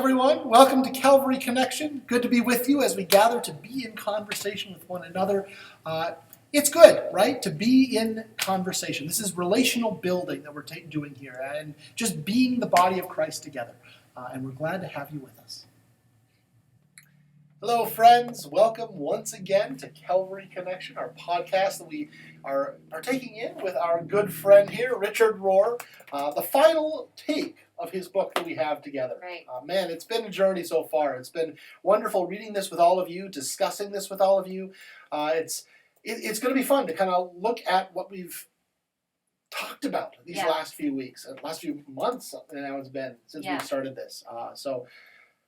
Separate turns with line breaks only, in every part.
everyone. Welcome to Calvary Connection. Good to be with you as we gather to be in conversation with one another. It's good, right, to be in conversation. This is relational building that we're doing here and just being the body of Christ together. And we're glad to have you with us. Hello, friends. Welcome once again to Calvary Connection, our podcast that we are partaking in with our good friend here, Richard Rohr. The final take of his book that we have together.
Right.
Man, it's been a journey so far. It's been wonderful reading this with all of you, discussing this with all of you. It's going to be fun to kind of look at what we've talked about these last few weeks, last few months now it's been since we started this.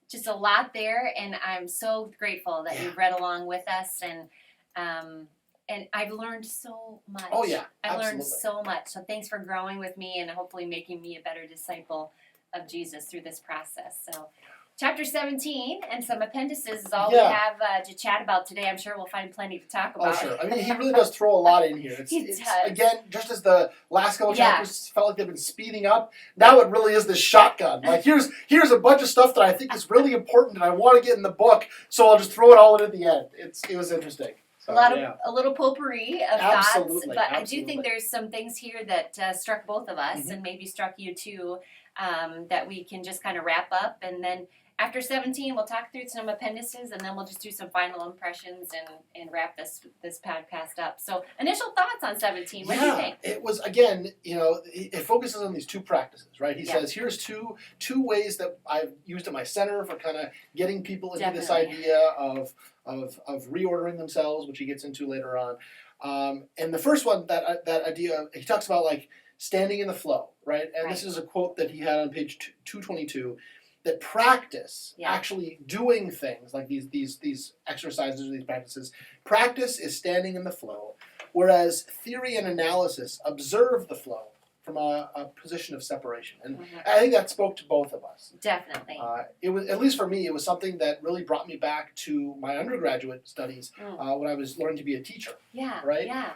Just a lot there, and I'm so grateful that you've read along with us, and I've learned so much.
Oh yeah,
I've learned so much. So thanks for growing with me and hopefully making me a better disciple of Jesus through this process. So chapter 17 and some appendices is all we have to chat about today. I'm sure we'll find plenty to talk about.
Oh, sure. I mean, he really does throw a lot in here.
He does.
Again, just as the last couple chapters felt like they've been speeding up, now it really is this shotgun. Like, here's a bunch of stuff that I think is really important and I want to get in the book, so I'll just throw it all in at the end. It was interesting. So,
a little potpourri of thoughts, but I do think there's some things here that struck both of us and maybe struck you too, that we can just kind of wrap up, and then after 17, we'll talk through some appendices, and then we'll just do some final impressions and wrap this podcast up. So, initial thoughts on 17. What do you think?
It was, again, it focuses on these two practices, right? He says, here's two ways that I've used at my center for kind of getting people into this idea of reordering themselves, which he gets into later on. And the first one, that idea, he talks about like standing in the flow, right? And this is a quote that he had on page 222. That practice, actually doing things like these exercises or these practices, practice is standing in the flow, whereas theory and analysis observe the flow from a position of separation. And I think that spoke to both of us.
Definitely.
It was, at least for me, it was something that really brought me back to my undergraduate studies when I was learning to be a teacher.
Yeah.
Right?
Yeah.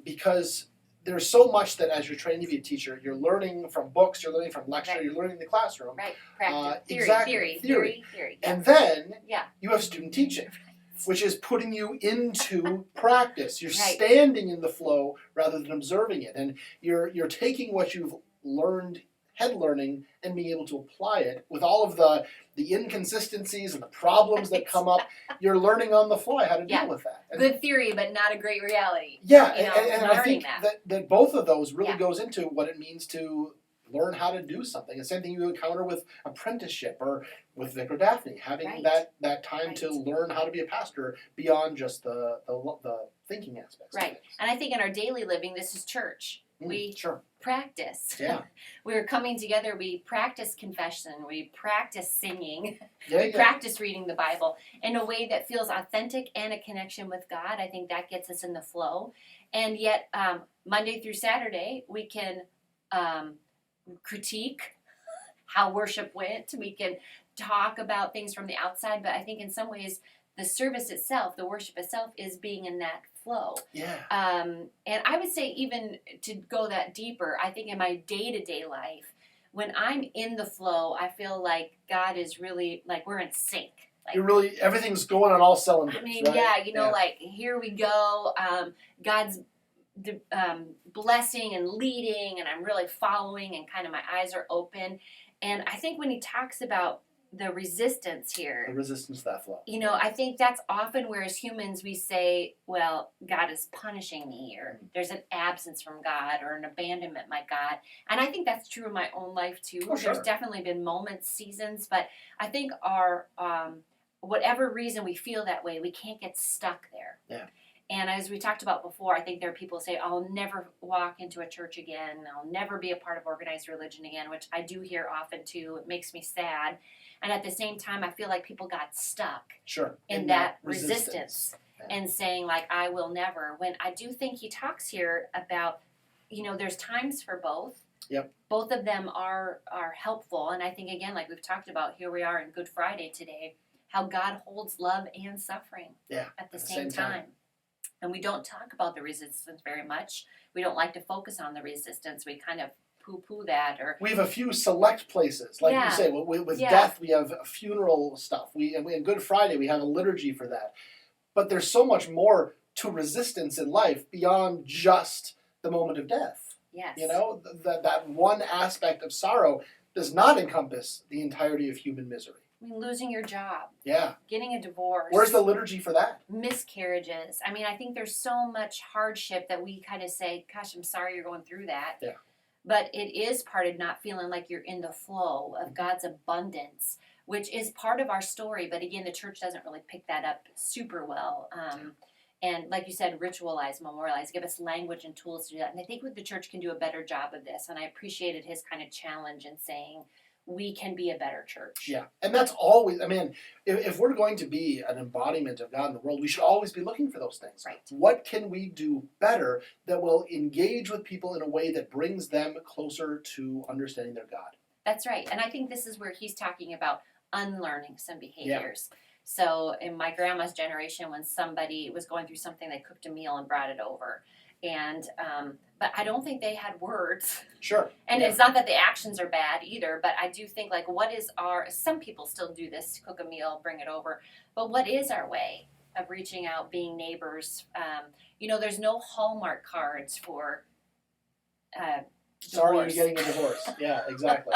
Because there's so much that as you're training to be a teacher, you're learning from books, you're learning from lecture, you're learning in the classroom.
Right, practice,
theory. And then you have student teaching, which is putting you into practice. You're standing in the flow rather than observing it. And you're taking what you've learned, head learning, and being able to apply it with all of the inconsistencies and the problems that come up. You're learning on the fly how to deal with that. And
good theory, but not a great reality.
Yeah, and I think that both of those really goes into what it means to learn how to do something. The same thing you encounter with apprenticeship or with Vicar Daphne, having that time to learn how to be a pastor beyond just the thinking aspects.
Right, and I think in our daily living, this is church. We practice.
Yeah.
We're coming together. We practice confession. We practice singing. We practice reading the Bible in a way that feels authentic and a connection with God. I think that gets us in the flow. And yet, Monday through Saturday, we can critique how worship went. We can talk about things from the outside. But I think in some ways, the service itself, the worship itself, is being in that flow.
Yeah.
And I would say, even to go that deeper, I think in my day-to-day life, when I'm in the flow, I feel like God is really, like, we're in sync. Like,
everything's going on all cylinders.
I mean,
right?
Like, here we go. God's blessing and leading, and I'm really following, and kind of my eyes are open. And I think when he talks about the resistance here.
The resistance to that flow.
I think that's often where as humans we say, well, God is punishing me, or there's an absence from God, or an abandonment by God. And I think that's true in my own life too.
Oh, sure.
There's definitely been moments, seasons, but I think our, whatever reason we feel that way, we can't get stuck there.
Yeah.
And as we talked about before, I think there are people who say, I'll never walk into a church again. I'll never be a part of organized religion again, which I do hear often too. It makes me sad. And at the same time, I feel like people got stuck in that resistance and saying, like, I will never. When I do think he talks here about, there's times for both.
Yep.
Both of them are helpful. And I think, again, like we've talked about, here we are in Good Friday today, how God holds love and suffering at the same time. And we don't talk about the resistance very much. We don't like to focus on the resistance. We kind of poo-poo that. Or
we have a few select places, like you say. With death, we have funeral stuff. In Good Friday, we have a liturgy for that. But there's so much more to resistance in life beyond just the moment of death.
Yes.
You know, that one aspect of sorrow does not encompass the entirety of human misery.
I mean, losing your job.
Yeah.
Getting a divorce.
Where's the liturgy for that?
Miscarriages. I mean, I think there's so much hardship that we kind of say, gosh, I'm sorry you're going through that.
Yeah.
But it is part of not feeling like you're in the flow of God's abundance, which is part of our story. But again, the church doesn't really pick that up super well. And like you said, ritualize, memorialize, give us language and tools to do that. And I think the church can do a better job of this. And I appreciated his kind of challenge in saying, we can be a better church.
Yeah, and that's always, I mean, if we're going to be an embodiment of God in the world, we should always be looking for those things.
Right.
What can we do better that will engage with people in a way that brings them closer to understanding their God?
That's right. And I think this is where he's talking about unlearning some behaviors. Yeah. So in my grandma's generation, when somebody was going through something, they cooked a meal and brought it over. And but I don't think they had words.
Sure.
And it's not that the actions are bad either, but I do think, like, what is some people still do this, cook a meal, bring it over, but what is our way of reaching out, being neighbors? There's no Hallmark cards for
sorry
divorce.
you're getting a divorce. Yeah, exactly.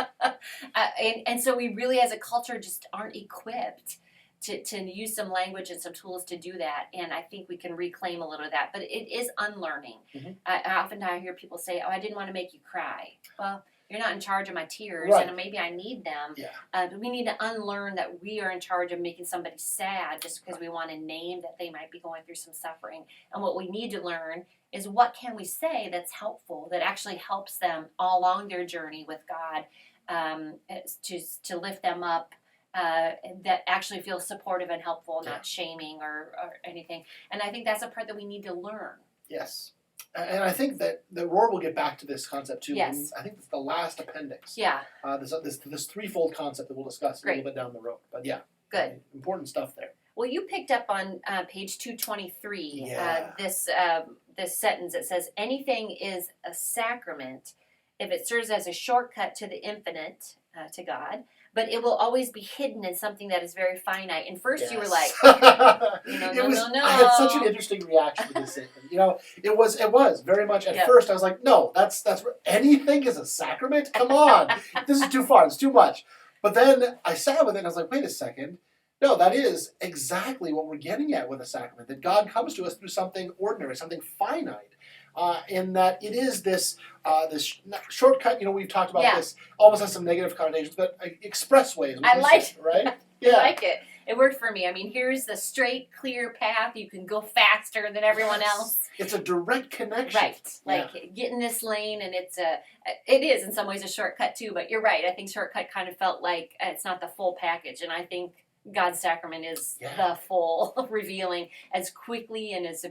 And so we really, as a culture, just aren't equipped to use some language and some tools to do that, and I think we can reclaim a little of that. But it is unlearning. Mm-hmm. I hear people say, "Oh, I didn't want to make you cry." Well, you're not in charge of my tears, right. And maybe I need them. Yeah. But we need to unlearn that we are in charge of making somebody sad just because we want to name that they might be going through some suffering. And what we need to learn is, what can we say that's helpful, that actually helps them all along their journey with God, to lift them up. That actually feels supportive and helpful, not shaming or anything. And I think that's a part that we need to learn.
Yes. And I think that Rohr will get back to this concept too.
Yes.
And I think it's the last appendix.
Yeah.
This threefold concept that we'll discuss a little bit down the road. But yeah.
Good.
Important stuff there.
Well, you picked up on page 223, this sentence that says, anything is a sacrament if it serves as a shortcut to the infinite, to God, but it will always be hidden in something that is very finite. And first you were like, no.
I had such an interesting reaction to this statement. It was very much, at first I was like, no, that's anything is a sacrament? Come on. This is too far. It's too much. But then I sat with it and I was like, wait a second. No, that is exactly what we're getting at with a sacrament, that God comes to us through something ordinary, something finite. In that it is this shortcut. We've talked about this, almost has some negative connotations, but expressways.
I like it.
Right?
Yeah. I like it. It worked for me. I mean, here's the straight, clear path. You can go faster than everyone else.
It's a direct connection.
Right. Get in this lane, and it is in some ways a shortcut too, but you're right. I think shortcut kind of felt like it's not the full package, and I think God's sacrament is the full revealing as quickly and as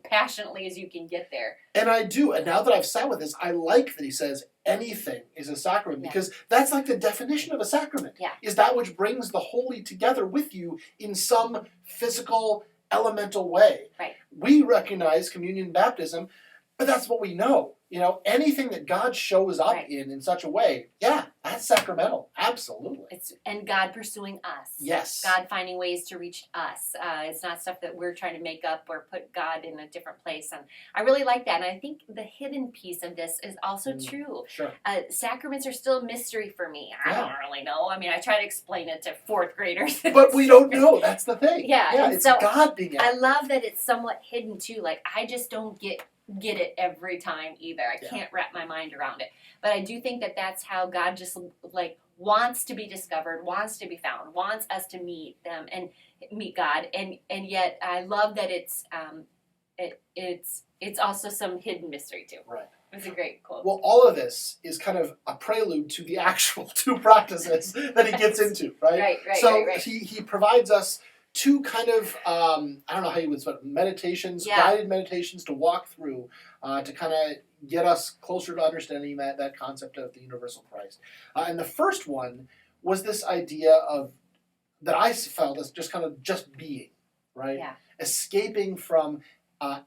passionately as you can get there.
And I do. And now that I've sat with this, I like that he says anything is a sacrament, because that's like the definition of a sacrament. Yeah. Is that which brings the holy together with you in some physical, elemental way. Right. We recognize communion and baptism, but that's what we know. Anything that God shows up in such a way, that's sacramental. Absolutely.
And God pursuing us.
Yes.
God finding ways to reach us. It's not stuff that we're trying to make up or put God in a different place. And I really like that. And I think the hidden piece of this is also true.
Sure.
Sacraments are still a mystery for me. I don't really know. I mean, I try to explain it to fourth graders.
But we don't know. That's the thing.
Yeah.
It's so God being out.
I love that it's somewhat hidden too. Like, I just don't get it every time either. I can't wrap my mind around it. But I do think that that's how God just wants to be discovered, wants to be found, wants us to meet them and meet God. And yet I love that it's also some hidden mystery too.
Right.
It's a great quote.
Well, all of this is kind of a prelude to the actual two practices that he gets into, right? Right. He provides us two kind of, I don't know how you would say it, meditations, guided meditations to walk through, to kind of get us closer to understanding that concept of the universal Christ. And the first one was this idea of, that I felt as just kind of just being, right? Yeah. Escaping from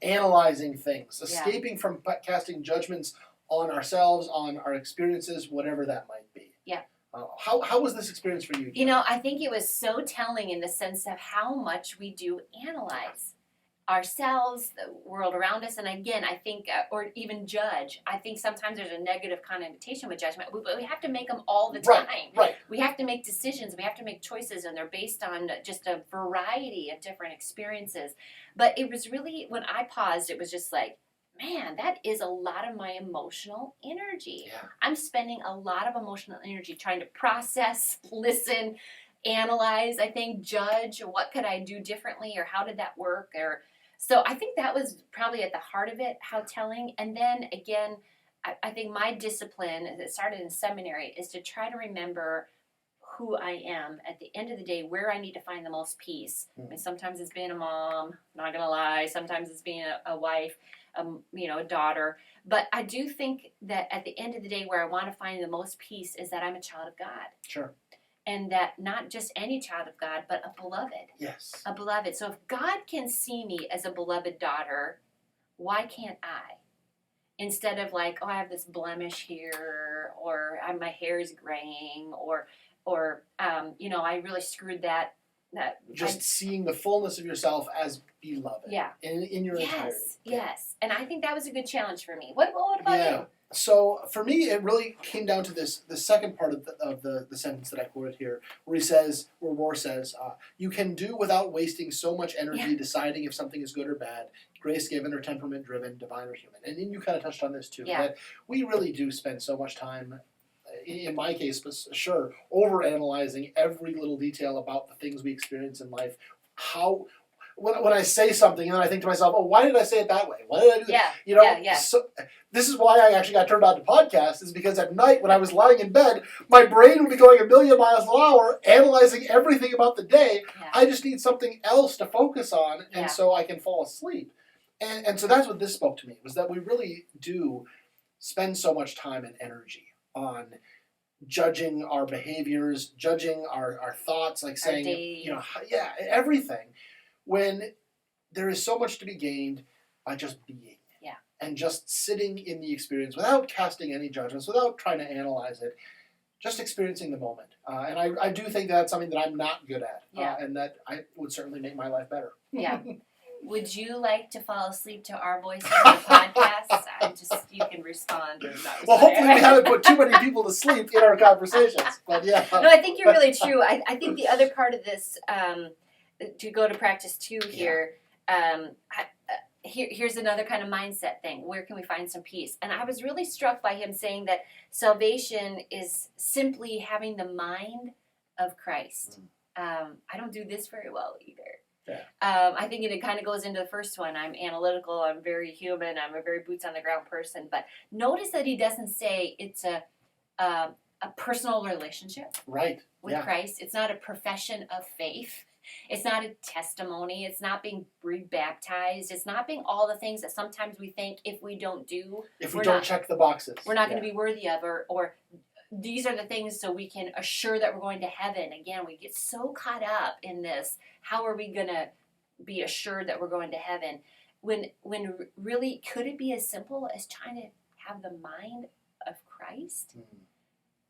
analyzing things, escaping from casting judgments on ourselves, on our experiences, whatever that might be.
Yeah.
How was this experience for you, Jen?
You know, I think it was so telling in the sense of how much we do analyze ourselves, the world around us, and again, I think, or even judge. I think sometimes there's a negative connotation with judgment, but we have to make them all the time.
Right.
We have to make decisions, we have to make choices, and they're based on just a variety of different experiences. But it was really, when I paused, it was just like, man, that is a lot of my emotional energy.
Yeah.
I'm spending a lot of emotional energy trying to process, listen, analyze, I think, judge, what could I do differently, or how did that work, or so I think that was probably at the heart of it, how telling. And then again, I think my discipline, as it started in seminary, is to try to remember who I am at the end of the day, where I need to find the most peace. I mean, sometimes it's being a mom, not gonna lie, sometimes it's being a wife, a daughter. But I do think that at the end of the day, where I want to find the most peace is that I'm a child of God.
Sure.
And that not just any child of God, but a beloved.
Yes.
A beloved. So if God can see me as a beloved daughter, why can't I? Instead of like, oh, I have this blemish here, or my hair is graying, or I really screwed that.
Seeing the fullness of yourself as beloved.
Yeah.
In your entirety.
Yes. And I think that was a good challenge for me. What about you?
So for me, it really came down to the second part of the sentence that I quoted here, where Rohr says, you can do without wasting so much energy deciding if something is good or bad, grace given or temperament driven, divine or human. And then you kind of touched on this too, that we really do spend so much time, in my case, but sure, overanalyzing every little detail about the things we experience in life. When I say something and then I think to myself, oh, why did I say it that way? Why did I do that?
Yeah.
So this is why I actually got turned on to podcasts, is because at night when I was lying in bed, my brain would be going a million miles an hour, analyzing everything about the day.
Yeah.
I just need something else to focus on, and so I can fall asleep. And so that's what this spoke to me, was that we really do spend so much time and energy on judging our behaviors, judging our thoughts, like saying, everything, when there is so much to be gained by just being.
Yeah.
And just sitting in the experience without casting any judgments, without trying to analyze it, just experiencing the moment. And I do think that's something that I'm not good at, and that I would certainly make my life better.
Yeah. Would you like to fall asleep to our voices on the podcast? You can respond or not respond.
Well, hopefully we haven't put too many people to sleep in our conversations. But yeah.
No, I think you're really true. I think the other part of this, to go to practice 2 here, here's another kind of mindset thing. Where can we find some peace? And I was really struck by him saying that salvation is simply having the mind of Christ. I don't do this very well either.
Yeah.
I think it kind of goes into the first one. I'm analytical. I'm very human. I'm a very boots on the ground person. But notice that he doesn't say it's a personal relationship with Christ. It's not a profession of faith. It's not a testimony. It's not being rebaptized. It's not being all the things that sometimes we think if we don't do,
if we don't check the boxes,
we're not going to be worthy of, or these are the things so we can assure that we're going to heaven. Again, we get so caught up in this. How are we going to be assured that we're going to heaven? When really, could it be as simple as trying to have the mind of Christ? Mm-hmm.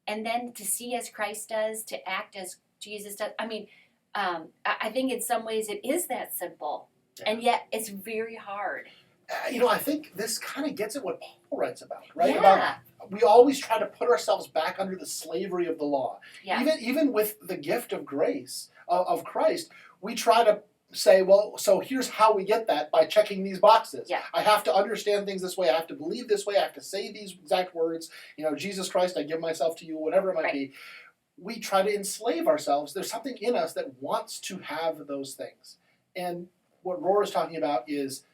And then to see as Christ does, to act as Jesus does. I mean, I think in some ways it is that simple. Yeah. And yet it's very hard.
I think this kind of gets at what Paul writes about, right?
Yeah.
We always try to put ourselves back under the slavery of the law.
Yeah.
Even with the gift of grace of Christ, we try to say, well, so here's how we get that, by checking these boxes.
Yeah.
I have to understand things this way. I have to believe this way. I have to say these exact words. Jesus Christ, I give myself to you, whatever it might be. We try to enslave ourselves. There's something in us that wants to have those things. And what Rohr is talking about is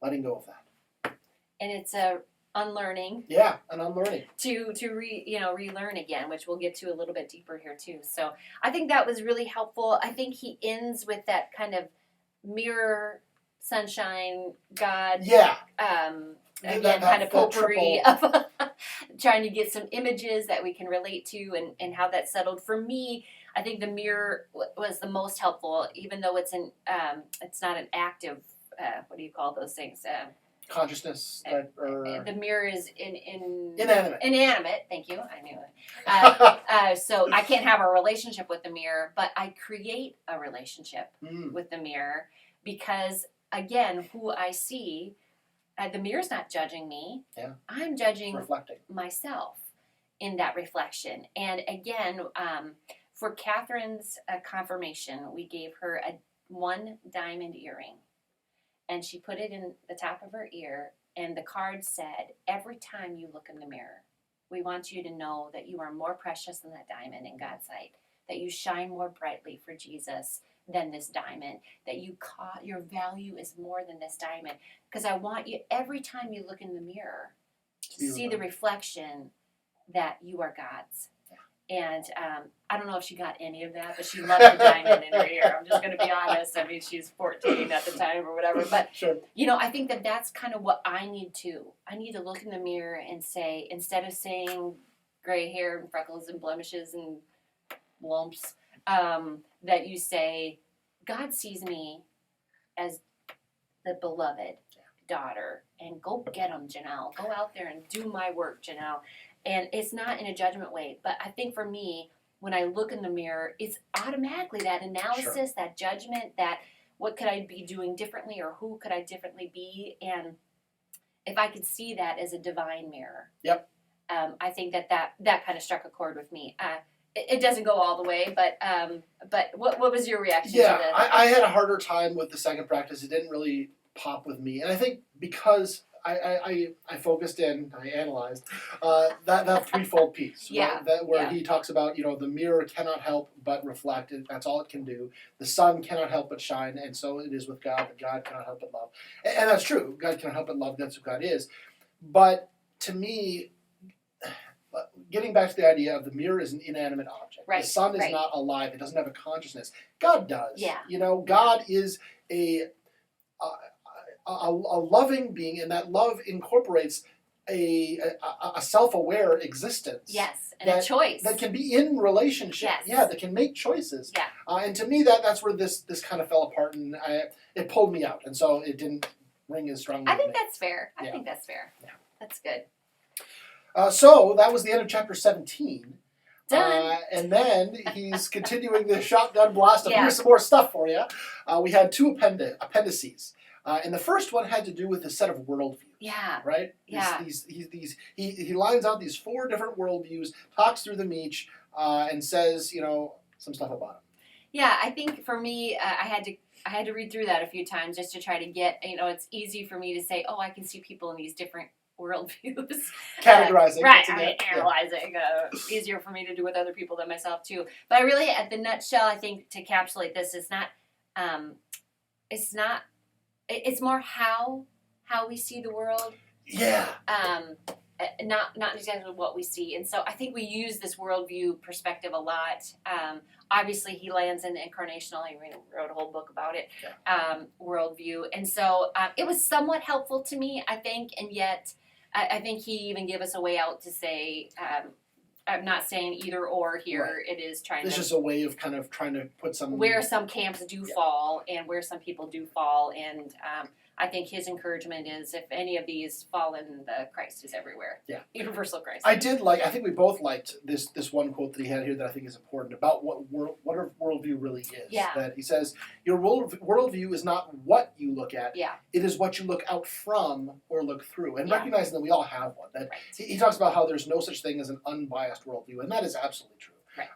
letting go of that. And
it's a unlearning.
Yeah, an unlearning.
To relearn again, which we'll get to a little bit deeper here too. So I think that was really helpful. I think he ends with that kind of mirror, sunshine, God.
Yeah.
Again, kind of potpourri of trying to get some images that we can relate to and how that settled. For me, I think the mirror was the most helpful, even though it's not an active, what do you call those things?
consciousness or
the mirror is
inanimate.
Thank you. I knew it. So I can't have a relationship with the mirror, but I create a relationship with the mirror because, again, who I see, the mirror's not judging me.
Yeah.
I'm judging
reflecting
myself in that reflection. And again, for Catherine's confirmation, we gave her one diamond earring. And she put it in the top of her ear, and the card said, every time you look in the mirror, we want you to know that you are more precious than that diamond in God's sight, that you shine more brightly for Jesus than this diamond, that your value is more than this diamond. Because I want you, every time you look in the mirror, to see the reflection that you are God's. And I don't know if she got any of that, but she loved the diamond in her ear. I'm just going to be honest. I mean, she's 14 at the time or whatever. But,
sure.
I think that's kind of what I need to. I need to look in the mirror and say, instead of saying gray hair and freckles and blemishes and lumps, that you say, God sees me as the beloved daughter. And go get them, Genelle. Go out there and do my work, Genelle. And it's not in a judgment way, but I think for me, when I look in the mirror, it's automatically that analysis, that judgment, that what could I be doing differently or who could I differently be? And if I could see that as a divine mirror, I think that kind of struck a chord with me. It doesn't go all the way, but what was your reaction to that?
I had a harder time with the second practice. It didn't really pop with me. And I think because I focused in, I analyzed that threefold piece, right? Where he talks about, the mirror cannot help but reflect, and that's all it can do. The sun cannot help but shine, and so it is with God, that God cannot help but love. And that's true. God cannot help but love, that's who God is. But to me, getting back to the idea of the mirror is an inanimate object.
Right,
the sun is not alive. It doesn't have a consciousness. God does.
Yeah.
God is a loving being, and that love incorporates a self-aware existence.
Yes, and a choice.
That can be in relationship.
Yes.
Yeah, that can make choices.
Yeah.
And to me, that's where this kind of fell apart, and it pulled me out, and so it didn't ring as strongly.
I think that's fair. I think that's fair.
Yeah.
That's good.
So that was the end of chapter 17.
Done.
And then he's continuing the shotgun blast of here's some more stuff for you. We had two appendices. And the first one had to do with a set of worldviews.
Yeah.
Right?
Yeah.
He lines out these 4 different worldviews, talks through them each, and says, some stuff about them.
Yeah, I think for me, I had to read through that a few times just to try to get, it's easy for me to say, I can see people in these different worldviews.
Categorizing.
Right, analyzing. Easier for me to do with other people than myself, too. But I really, at the nutshell, I think to encapsulate this, it's more how we see the world.
Yeah.
Not exactly what we see. And so I think we use this worldview perspective a lot. Obviously, he lands in the incarnational. He wrote a whole book about it, worldview. And so it was somewhat helpful to me, I think, and yet I think he even gave us a way out to say, I'm not saying either or here. Right. It is trying
It's just a way of kind of trying to put some...
Where some camps do fall and where some people do fall. And I think his encouragement is if any of these fall in, the Christ is everywhere.
Yeah.
Universal Christ.
I think we both liked this one quote that he had here that I think is important about what a worldview really is.
Yeah.
That he says, your worldview is not what you look at.
Yeah.
It is what you look out from or look through. And recognizing that we all have one. That he talks about how there's no such thing as an unbiased worldview. And that is absolutely true. Right.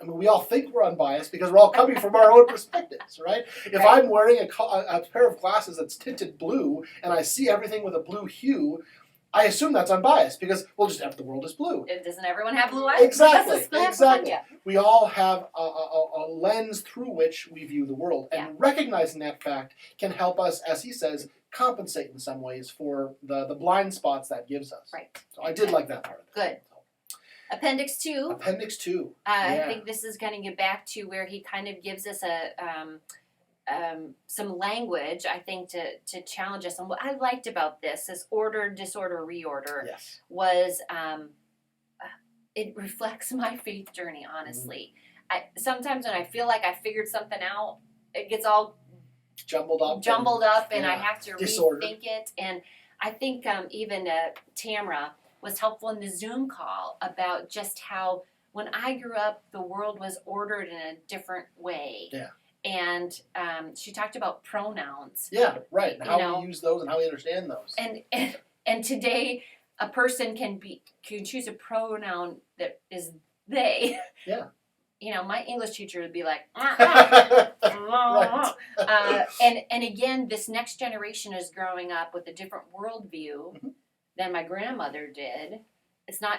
We all think we're unbiased because we're all coming from our own perspectives, right? If I'm wearing a pair of glasses that's tinted blue and I see everything with a blue hue, I assume that's unbiased because we'll just have the world is blue.
Doesn't everyone have blue eyes?
Exactly. We all have a lens through which we view the world, and recognizing that fact can help us, as he says, compensate in some ways for the blind spots that gives us.
Right.
So I did like that part of it.
Good. Appendix 2.
Appendix 2.
I think this is going to get back to where he kind of gives us some language, I think, to challenge us. And what I liked about this order, disorder, reorder, was it reflects my faith journey, honestly. Sometimes when I feel like I figured something out, it gets all jumbled up and I have to rethink it. And I think even Tamra was helpful in the Zoom call about just how when I grew up, the world was ordered in a different way.
Yeah.
And she talked about pronouns.
Yeah, right. And
You
how
know,
we use those and how we understand those.
And today, a person can choose a pronoun that is they.
Yeah.
You know, my English teacher would be like,
Right.
and again, this next generation is growing up with a different worldview than my grandmother did. It's not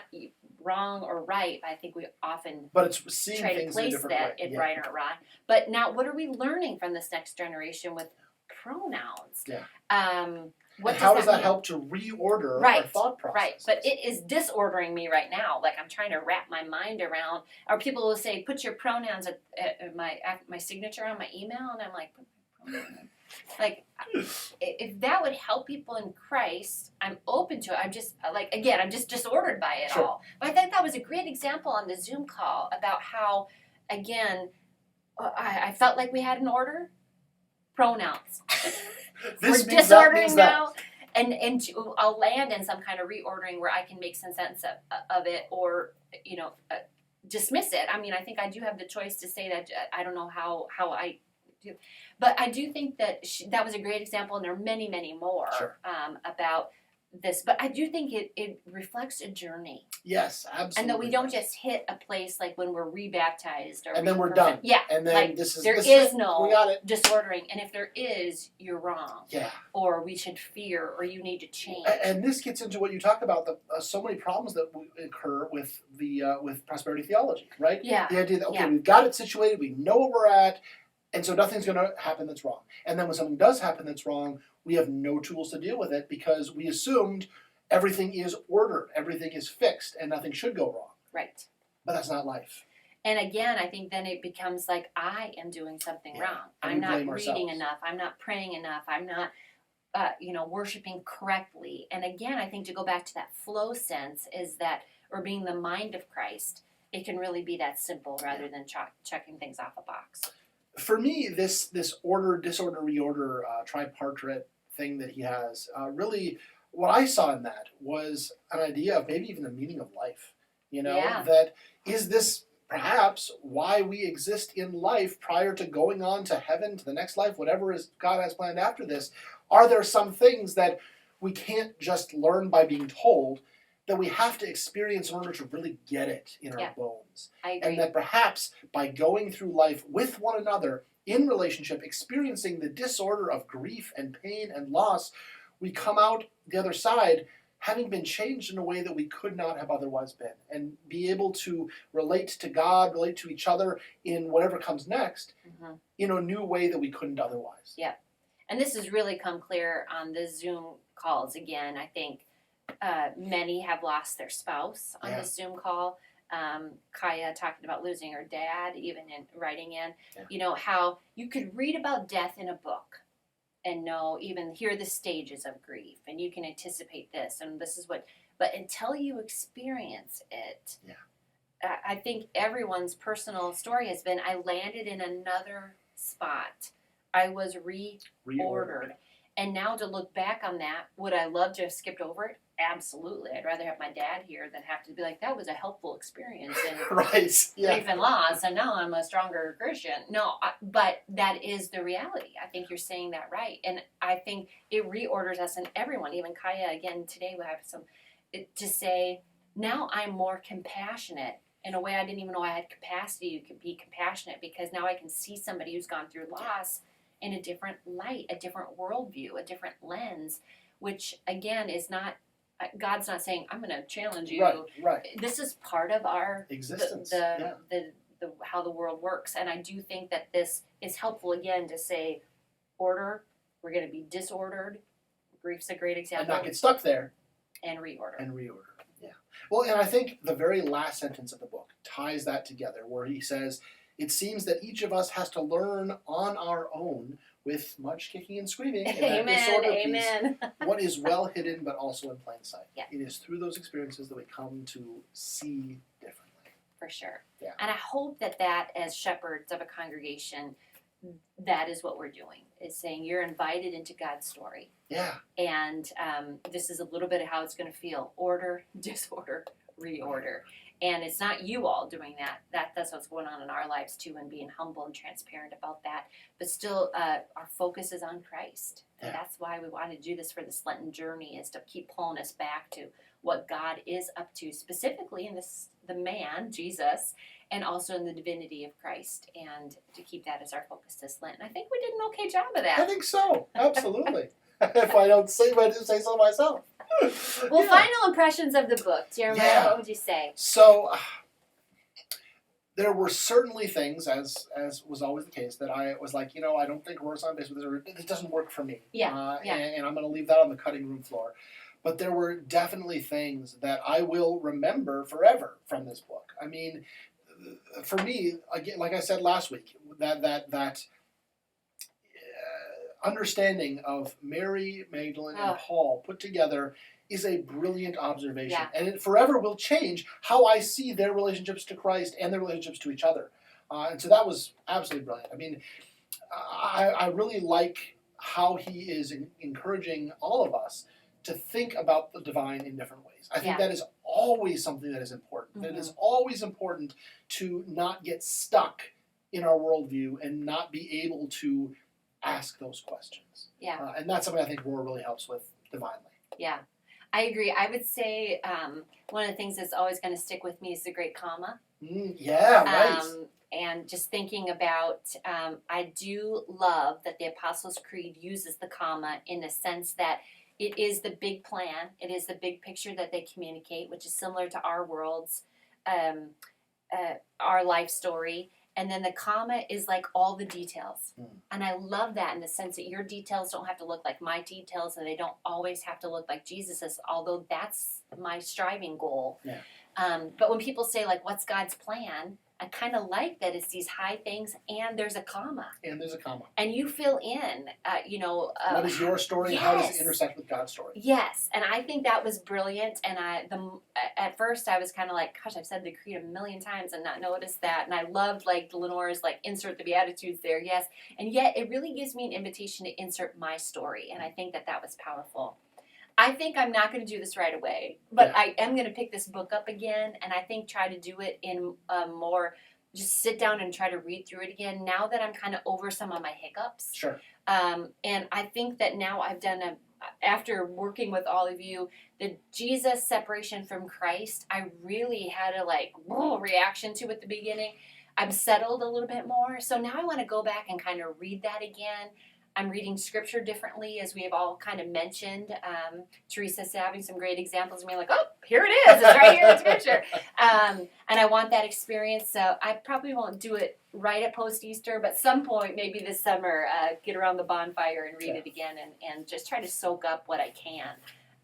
wrong or right. I think we often
but it's seeing
try to
things in a
place
different
that
way.
in right or wrong. But now, what are we learning from this next generation with pronouns?
Yeah.
What
and how does that
mean?
help to reorder our thought process?
Right, but it is disordering me right now. Like I'm trying to wrap my mind around. Or people will say, "Put your pronouns at my signature on my email," and I'm like, "Put my pronouns." Like, if that would help people in Christ, I'm open to it. I'm just I'm just disordered by it all. But I think that was a great example on the Zoom call about how, again, I felt like we had an order. Pronouns.
This
We're
means
disordering
that.
now, and I'll land in some kind of reordering where I can make some sense of it, or dismiss it. I mean, I think I do have the choice to say that. I don't know how I do, but I do think that that was a great example, and there are many, many more about this. But I do think it reflects a journey.
Yes, absolutely.
And that we don't just hit a place like when we're rebaptized, or
and then we're done.
Yeah,
and then
like,
this is
there
this
is
is,
no
we got it.
disordering, and if there is, you're wrong.
Yeah.
Or we should fear, or you need to change.
And this gets into what you talk about, so many problems that occur with with prosperity theology, right?
Yeah.
The idea that we've got it situated, we know where we're at, and so nothing's going to happen that's wrong. And then when something does happen that's wrong, we have no tools to deal with it because we assumed everything is ordered, everything is fixed, and nothing should go wrong.
Right.
But that's not life.
And again, I think then it becomes like I am doing something wrong. I'm not reading enough. I'm not praying enough. I'm not, worshiping correctly. And again, I think to go back to that flow sense is that, or being the mind of Christ, it can really be that simple rather than checking things off a box.
For me, this order, disorder, reorder, tripartite thing that he has, really, what I saw in that was an idea of maybe even the meaning of life. That is this perhaps why we exist in life prior to going on to heaven, to the next life, whatever God has planned after this. Are there some things that we can't just learn by being told, that we have to experience in order to really get it in our bones?
I agree.
And that perhaps by going through life with one another, in relationship, experiencing the disorder of grief and pain and loss, we come out the other side having been changed in a way that we could not have otherwise been, and be able to relate to God, relate to each other in whatever comes next, in a new way that we couldn't otherwise.
Yeah. And this has really come clear on the Zoom calls again. I think many have lost their spouse on this Zoom call. Kaya talking about losing her dad, even in writing in, how you could read about death in a book and hear the stages of grief, and you can anticipate this, and this is but until you experience it, I think everyone's personal story has been, I landed in another spot. I was reordered. And now to look back on that, would I love to have skipped over it? Absolutely. I'd rather have my dad here than have to be like, that was a helpful experience in grief and loss, and now I'm a stronger Christian. No, but that is the reality. I think you're saying that right. And I think it reorders us and everyone, even Kaya, again, today we have to say, now I'm more compassionate in a way I didn't even know I had capacity to be compassionate, because now I can see somebody who's gone through loss in a different light, a different worldview, a different lens, which again is not, God's not saying, I'm going to challenge you.
Right.
This is part of our
existence.
The how the world works. And I do think that this is helpful again to say, order, we're going to be disordered. Grief's a great example.
And not get stuck there.
And reorder.
Yeah. Well, and I think the very last sentence of the book ties that together, where he says, it seems that each of us has to learn on our own, with much kicking and screaming, in that disorder piece, what is well hidden but also in plain sight.
Yeah.
It is through those experiences that we come to see differently.
For sure.
Yeah.
And I hope that as shepherds of a congregation, that is what we're doing, is saying you're invited into God's story.
Yeah.
And this is a little bit of how it's going to feel. Order, disorder, reorder. And it's not you all doing that. That's what's going on in our lives too, and being humble and transparent about that. But still, our focus is on Christ. And that's why we want to do this for this Lenten journey, is to keep pulling us back to what God is up to, specifically in the man, Jesus, and also in the divinity of Christ, and to keep that as our focus this Lent. And I think we did an okay job of that.
I think so. Absolutely. If I don't say, I do say so myself.
Well, final impressions of the book, Jeremiah. What would you say?
So, there were certainly things, as was always the case, that I was like, I don't think we're on base with this, or it doesn't work for me. And I'm going to leave that on the cutting room floor. But there were definitely things that I will remember forever from this book. I mean, for me, again, like I said last week, that understanding of Mary, Magdalene, and Paul put together is a brilliant observation. And it forever will change how I see their relationships to Christ and their relationships to each other. And so that was absolutely brilliant. I mean, I really like how he is encouraging all of us to think about the divine in different ways. I think that is always something that is important. It is always important to not get stuck in our worldview and not be able to ask those questions. And that's something I think Rohr really helps with divinely. Yeah,
I agree. I would say one of the things that's always going to stick with me is the great comma.
Right.
And just thinking about, I do love that the Apostles' Creed uses the comma in the sense that it is the big plan. It is the big picture that they communicate, which is similar to our world's, our life story. And then the comma is like all the details. And I love that in the sense that your details don't have to look like my details, and they don't always have to look like Jesus's, although that's my striving goal. But when people say, like, what's God's plan? I kind of like that it's these high things and there's a comma. And you fill in,
what is your story and how does it intersect with God's story?
Yes, and I think that was brilliant. And at first I was kind of like, gosh, I've said the creed a million times and not noticed that. And I loved, like, Lenore's, like, insert the Beatitudes there, yes. And yet it really gives me an invitation to insert my story. And I think that was powerful. I think I'm not going to do this right away, but I am going to pick this book up again, and I think try to do it in more, just sit down and try to read through it again now that I'm kind of over some of my hiccups. And I think that now I've done after working with all of you, the Jesus separation from Christ, I really had a reaction to at the beginning. I'm settled a little bit more, so now I want to go back and kind of read that again. I'm reading scripture differently, as we have all kind of mentioned. Teresa's having some great examples of me, like, oh, here it is. It's right here in scripture. And I want that experience. So I probably won't do it right at post-Easter, but some point, maybe this summer, get around the bonfire and read it again and just try to soak up what I can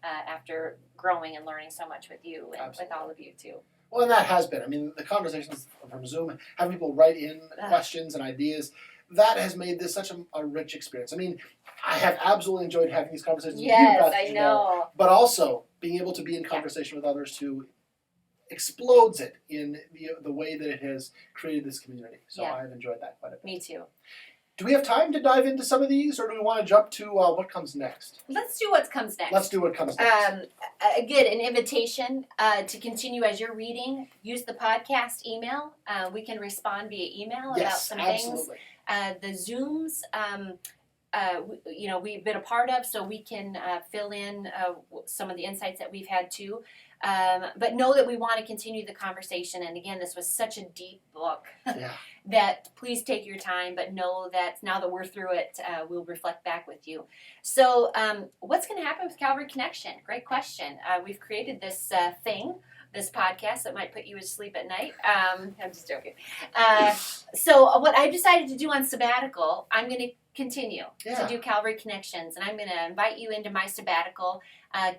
after growing and learning so much with you and with all of you, too.
Well, and that has been. I mean, the conversations from Zoom, having people write in questions and ideas, that has made this such a rich experience. I mean, I have absolutely enjoyed having these conversations with you, Pastors
I know.
But also being able to be in conversation with others who explodes it in the way that it has created this community. So I've enjoyed that quite a bit.
Me too.
Do we have time to dive into some of these, or do we want to jump to what comes next?
Let's do what comes next. Again, an invitation to continue as you're reading. Use the podcast email. We can respond via email about some things. The Zooms, we've been a part of, so we can fill in some of the insights that we've had too. But know that we want to continue the conversation. And again, this was such a deep book that please take your time, but know that now that we're through it, we'll reflect back with you. So what's going to happen with Calvary Connection? Great question. We've created this this podcast that might put you to sleep at night. I'm just joking. So what I decided to do on sabbatical, I'm going to continue to do Calvary Connections, and I'm going to invite you into my sabbatical.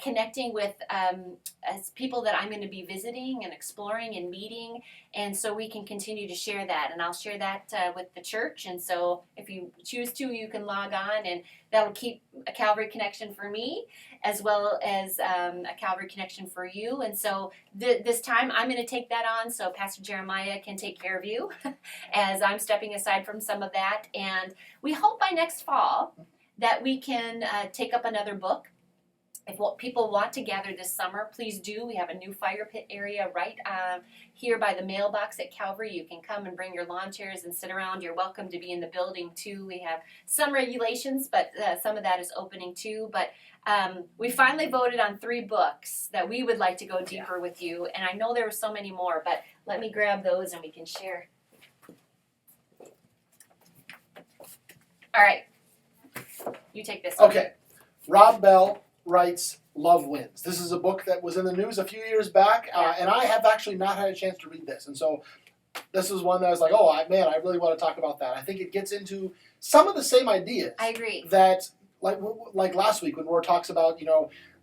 connecting with as people that I'm going to be visiting and exploring and meeting, and so we can continue to share that. And I'll share that with the church. And so if you choose to, you can log on, and that'll keep a Calvary Connection for me, as well as a Calvary Connection for you. And so this time I'm going to take that on so Pastor Jeremiah can take care of you as I'm stepping aside from some of that. And we hope by next fall that we can take up another book. If people want to gather this summer, please do. We have a new fire pit area right here by the mailbox at Calvary. You can come and bring your lawn chairs and sit around. You're welcome to be in the building too. We have some regulations, but some of that is opening too. But we finally voted on 3 books that we would like to go deeper with you. And I know there were so many more, but let me grab those and we can share. All right. You take this one.
Okay. Rob Bell writes Love Wins. This is a book that was in the news a few years back, and I have actually not had a chance to read this. And so this was one that I was like, I really want to talk about that. I think it gets into some of the same ideas.
I agree.
That, like last week when Rohr talks about,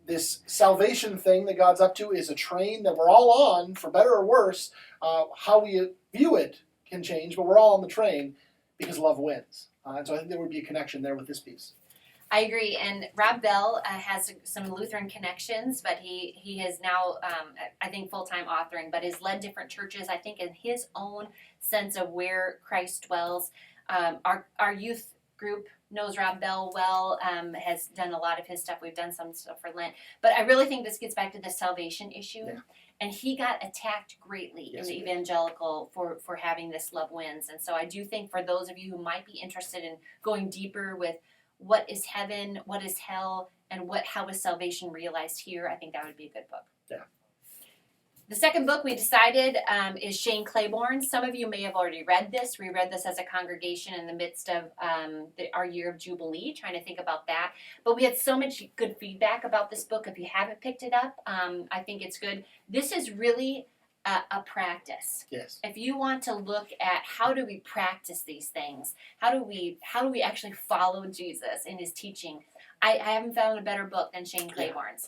this salvation thing that God's up to is a train that we're all on, for better or worse. How we view it can change, but we're all on the train because love wins. And so I think there would be a connection there with this piece.
I agree, and Rob Bell has some Lutheran connections, but he is now, I think, full-time authoring, but has led different churches, I think, in his own sense of where Christ dwells. Our youth group knows Rob Bell well, has done a lot of his stuff. We've done some stuff for Lent, but I really think this gets back to the salvation issue, and he got attacked greatly in the evangelical for having this love wins, and so I do think for those of you who might be interested in going deeper with what is heaven, what is hell, and how is salvation realized here, I think that would be a good book.
Yeah.
The second book we decided is Shane Claiborne's. Some of you may have already read this. We read this as a congregation in the midst of our year of Jubilee, trying to think about that. But we had so much good feedback about this book. If you haven't picked it up, I think it's good. This is really a practice.
Yes.
If you want to look at how do we practice these things, how do we actually follow Jesus in his teaching, I haven't found a better book than Shane Claiborne's.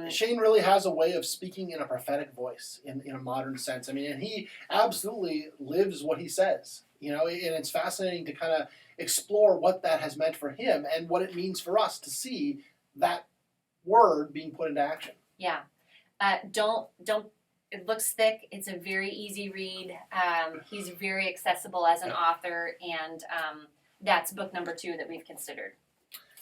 Shane really has a way of speaking in a prophetic voice in a modern sense. I mean, and he absolutely lives what he says. And it's fascinating to kind of explore what that has meant for him and what it means for us to see that word being put into action.
Yeah. Don't. It looks thick. It's a very easy read. He's very accessible as an author, and that's book number 2 that we've considered.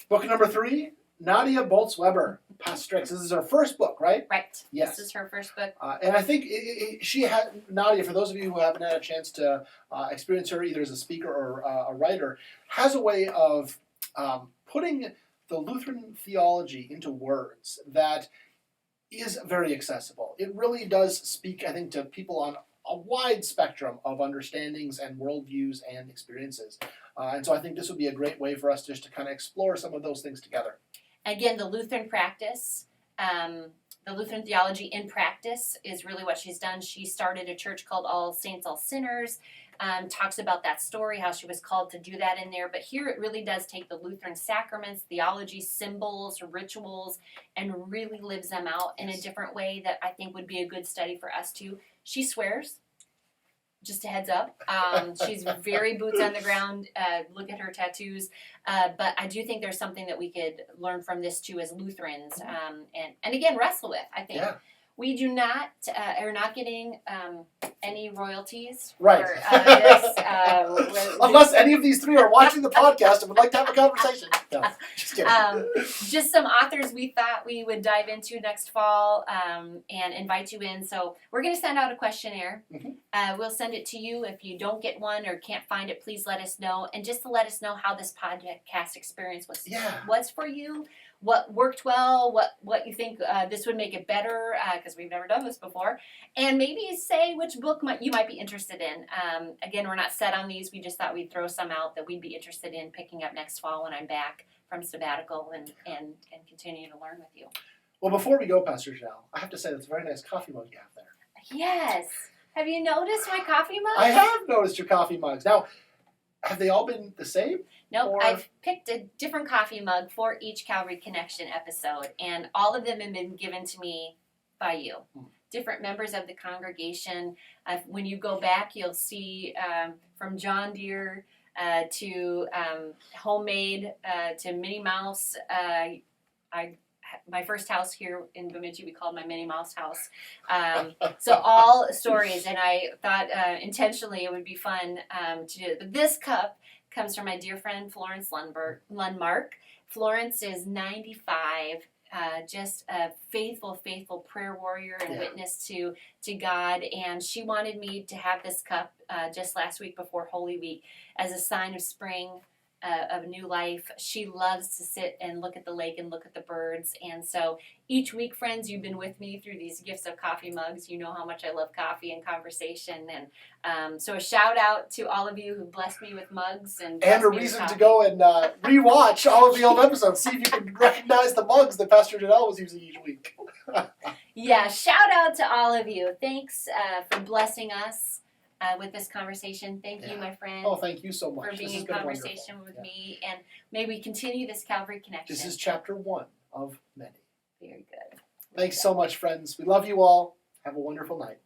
Book number 3, Nadia Bolz-Weber, Pastrix. This is her first book, right?
Right.
Yes.
This is her first book.
And I think she had, Nadia, for those of you who haven't had a chance to experience her either as a speaker or a writer, has a way of putting the Lutheran theology into words that is very accessible. It really does speak, I think, to people on a wide spectrum of understandings and worldviews and experiences. And so I think this would be a great way for us just to kind of explore some of those things together.
Again, the Lutheran practice, the Lutheran theology in practice is really what she's done. She started a church called All Saints, All Sinners, talks about that story, how she was called to do that in there. But here it really does take the Lutheran sacraments, theology, symbols, rituals, and really lives them out in a different way that I think would be a good study for us too. She swears. Just a heads up. She's very boots on the ground. Look at her tattoos. But I do think there's something that we could learn from this too as Lutherans. And again, wrestle with, I think. Yeah. We do not, are not getting any royalties
right.
for this.
Unless any of these 3 are watching the podcast and would like to have a conversation. No, just kidding.
Just some authors we thought we would dive into next fall and invite you in. So we're going to send out a questionnaire. Mm-hmm. We'll send it to you. If you don't get one or can't find it, please let us know. And just to let us know how this podcast experience was for you. What worked well, what you think this would make it better, because we've never done this before, and maybe say which book you might be interested in. Again, we're not set on these. We just thought we'd throw some out that we'd be interested in picking up next fall when I'm back from sabbatical and continue to learn with you.
Well, before we go, Pastor Genelle, I have to say that's a very nice coffee mug you have there.
Yes. Have you noticed my coffee mug?
I have noticed your coffee mugs. Now, have they all been the same?
Nope,
Or-
I've picked a different coffee mug for each Calvary Connection episode, and all of them have been given to me by you. Different members of the congregation. When you go back, you'll see from John Deere to homemade to Minnie Mouse. My first house here in Bemidji, we called my Minnie Mouse house. So all stories, and I thought intentionally it would be fun to do it. But this cup comes from my dear friend Florence Lundmark. Florence is 95, just a faithful prayer warrior and witness to God. And she wanted me to have this cup just last week before Holy Week as a sign of spring, of new life. She loves to sit and look at the lake and look at the birds. And so each week, friends, you've been with me through these gifts of coffee mugs. You know how much I love coffee and conversation. And so a shout out to all of you who blessed me with mugs. And
a reason to go and rewatch all of the old episodes. See if you can recognize the mugs that Pastor Genelle was using each week.
Yeah, shout out to all of you. Thanks for blessing us with this conversation. Thank you, my friend.
Oh, thank you so much.
For being in conversation with me. And may we continue this Calvary Connection.
This is chapter 1 of many.
Very good.
Thanks so much, friends. We love you all. Have a wonderful night.